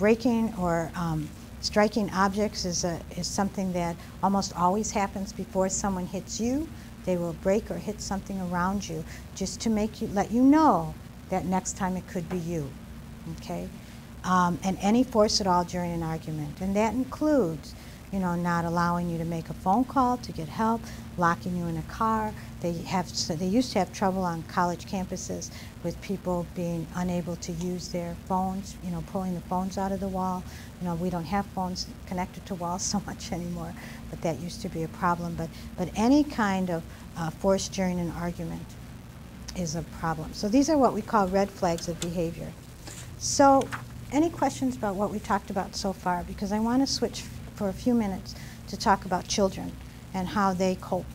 breaking or striking objects is something that almost always happens before someone hits you. They will break or hit something around you just to let you know that next time it could be you, okay? And any force at all during an argument. And that includes, you know, not allowing you to make a phone call to get help, locking you in a car. They used to have trouble on college campuses with people being unable to use their phones, you know, pulling the phones out of the wall. You know, we don't have phones connected to walls so much anymore, but that used to be a problem. But any kind of force during an argument is a problem. So these are what we call red flags of behavior. So any questions about what we talked about so far? Because I want to switch for a few minutes to talk about children and how they cope.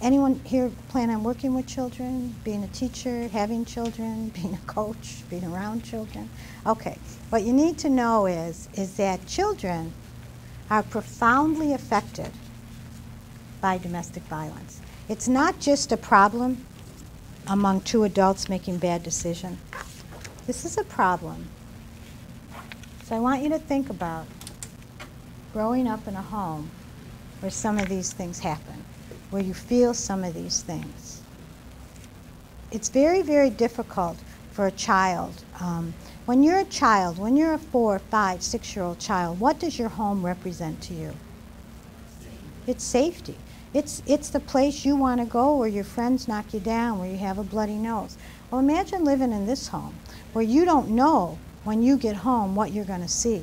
Anyone here plan on working with children, being a teacher, having children, being a coach, being around children? Okay, what you need to know is that children are profoundly affected by domestic violence. It's not just a problem among two adults making bad decisions. This is a problem. So I want you to think about growing up in a home where some of these things happen, where you feel some of these things. It's very, very difficult for a child. When you're a child, when you're a 4, 5, 6-year-old child, what does your home represent to you? It's safety. It's the place you want to go where your friends knock you down, where you have a bloody nose. Well, imagine living in this home where you don't know when you get home what you're going to see.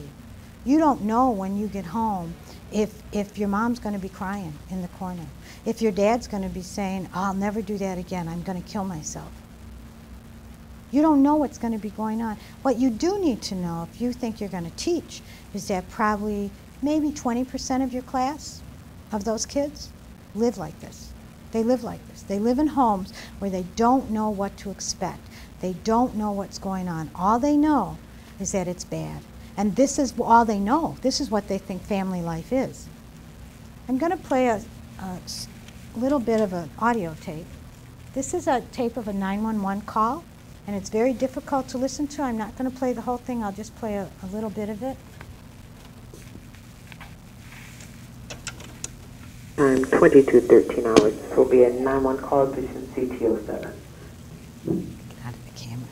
You don't know when you get home if your mom's going to be crying in the corner, if your dad's going to be saying, I'll never do that again, I'm going to kill myself. You don't know what's going to be going on. What you do need to know, if you think you're going to teach, is that probably maybe 20% of your class, of those kids, live like this. They live like this. They live in homes where they don't know what to expect. They don't know what's going on. All they know is that it's bad. And this is all they know. This is what they think family life is. I'm going to play a little bit of an audio tape. This is a tape of a 911 call, and it's very difficult to listen to. I'm not going to play the whole thing. I'll just play a little bit of it. 2213 hours. This will be a 911 call, position CTO 7. Out of the camera.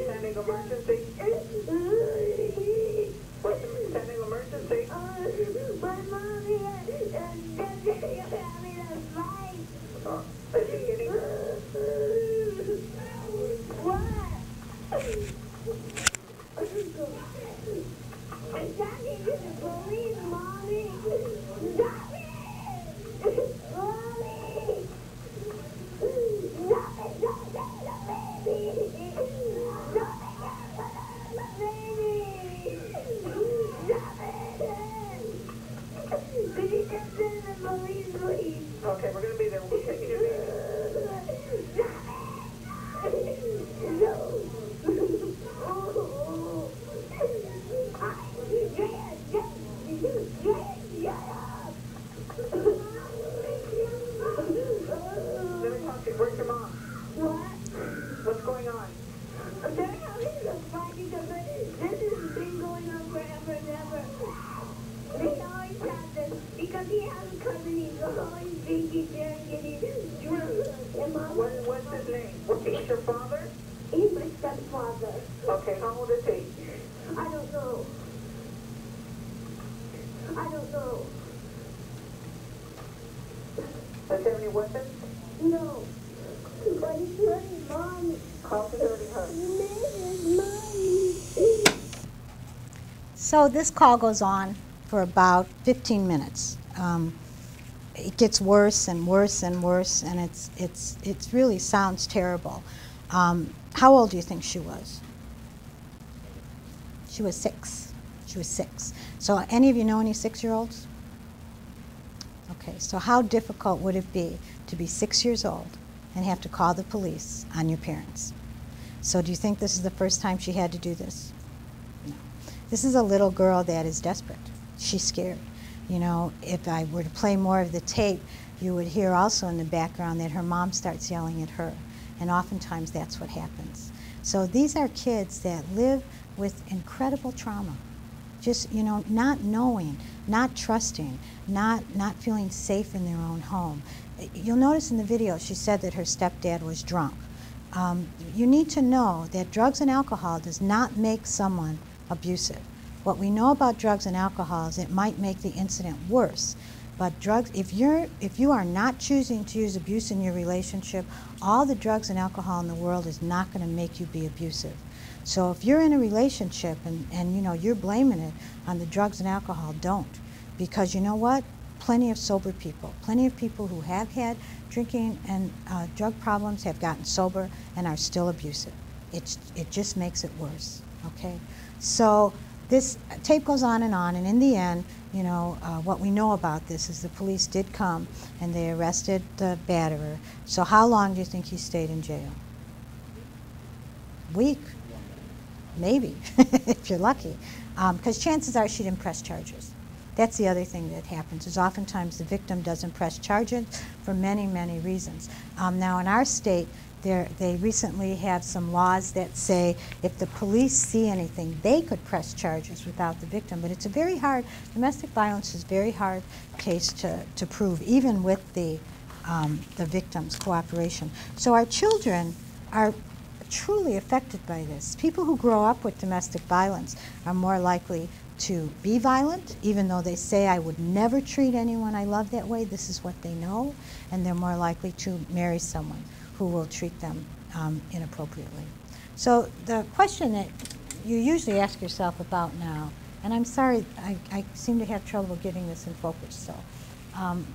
Sending emergency. Sending emergency. My mommy is having a fight. Is she getting I'm talking to the police, Mommy. Stop it! Mommy! Stop it! Don't take the baby! Don't take the baby! Stop it! Could you just send the police, please? Okay, we're going to be there. We'll take you to Stop it! No! Let me talk to you. Where's your mom? What? What's going on? They're having a fight because this has been going on forever and ever. They always have this because he has a cousin. He's always drinking there and getting drunk. And Mom, What's his name? He's your father? he's my stepfather. Okay, how old is he? I don't know. I don't know. Does he have any weapons? No. But he's hurting Mommy. How's he hurting her? He made his Mommy. So this call goes on for about 15 minutes. It gets worse and worse and worse, and it really sounds terrible. How old do you think she was? She was 6. She was 6. So any of you know any 6-year-olds? Okay, so how difficult would it be to be 6 years old and have to call the police on your parents? So do you think this is the first time she had to do this? No. This is a little girl that is desperate. She's scared. You know, if I were to play more of the tape, you would hear also in the background that her mom starts yelling at her. And oftentimes that's what happens. So these are kids that live with incredible trauma. Just, not knowing, not trusting, not feeling safe in their own home. You'll notice in the video she said that her stepdad was drunk. You need to know that drugs and alcohol does not make someone abusive. What we know about drugs and alcohol is it might make the incident worse. But drugs, if you are not choosing to use abuse in your relationship, all the drugs and alcohol in the world is not going to make you be abusive. So if you're in a relationship and you're blaming it on the drugs and alcohol, don't. Because you know what? Plenty of sober people, plenty of people who have had drinking and drug problems have gotten sober and are still abusive. It just makes it worse, okay? So this tape goes on, and in the end, what we know about this is the police did come and they arrested the batterer. So how long do you think he stayed in jail? A week, maybe, if you're lucky, because chances are she didn't press charges. That's the other thing that happens, is oftentimes the victim doesn't press charges for many, many reasons. Now in our state, they recently have some laws that say if the police see anything, they could press charges without the victim. But it's a very hard, domestic violence is a very hard case to prove, even with the victim's cooperation. So our children are truly affected by this. People who grow up with domestic violence are more likely to be violent, even though they say, I would never treat anyone I love that way. This is what they know, and they're more likely to marry someone who will treat them inappropriately. So the question that you usually ask yourself about now, and I'm sorry, I seem to have trouble getting this in focus,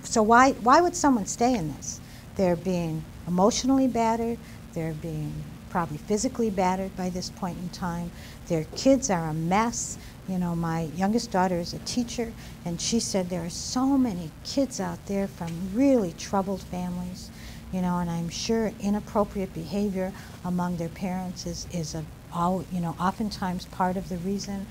so why would someone stay in this? They're being emotionally battered, they're being probably physically battered by this point in time, their kids are a mess. My youngest daughter is a teacher, and she said there are so many kids out there from really troubled families, and I'm sure inappropriate behavior among their parents is oftentimes part of the reason.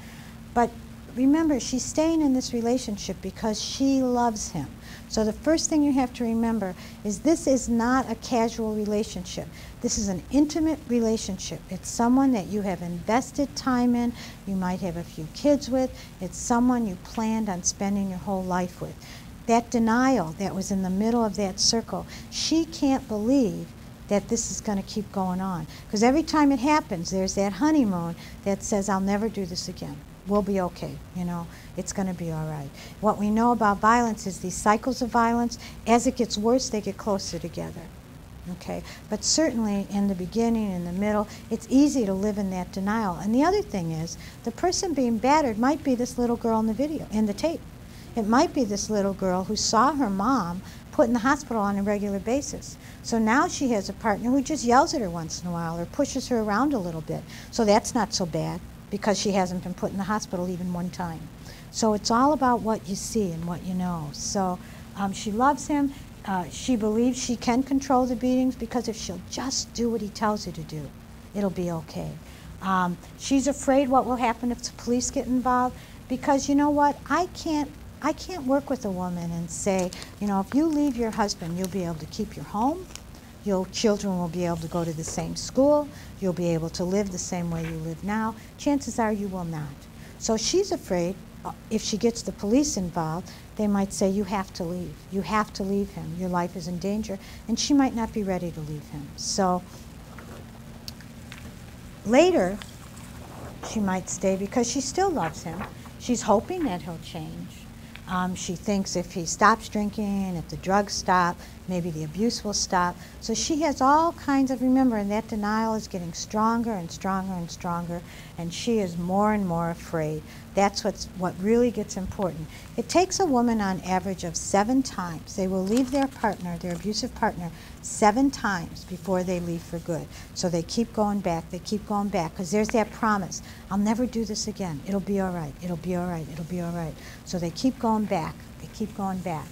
But remember, she's staying in this relationship because she loves him. So the first thing you have to remember is this is not a casual relationship. This is an intimate relationship. It's someone that you have invested time in, you might have a few kids with, it's someone you planned on spending your whole life with. That denial that was in the middle of that circle, she can't believe that this is going to keep going on. Because every time it happens, there's that honeymoon that says, I'll never do this again. We'll be okay, it's going to be all right. What we know about violence is these cycles of violence, as it gets worse, they get closer together, okay? But certainly in the beginning, in the middle, it's easy to live in that denial. And the other thing is, the person being battered might be this little girl in the video, in the tape. It might be this little girl who saw her mom put in the hospital on a regular basis. So now she has a partner who just yells at her once in a while or pushes her around a little bit. So that's not so bad, because she hasn't been put in the hospital even one time. So it's all about what you see and what you know. So she loves him. She believes she can control the beatings, because if she'll just do what he tells her to do, it'll be okay. She's afraid what will happen if the police get involved, because you know what? I can't work with a woman and say, if you leave your husband, you'll be able to keep your home, your children will be able to go to the same school, you'll be able to live the same way you live now. Chances are you will not. So she's afraid if she gets the police involved, they might say, you have to leave. You have to leave him. Your life is in danger. And she might not be ready to leave him. So later, she might stay because she still loves him. She's hoping that he'll change. She thinks if he stops drinking, if the drugs stop, maybe the abuse will stop. So she has all kinds of, remember, and that denial is getting stronger and stronger and stronger, and she is more and more afraid. That's what really gets important. It takes a woman on average of 7 times. They will leave their partner, their abusive partner, 7 times before they leave for good. So they keep going back, because there's that promise. I'll never do this again. It'll be all right. It'll be all right. It'll be all right. So they keep going back. They keep going back.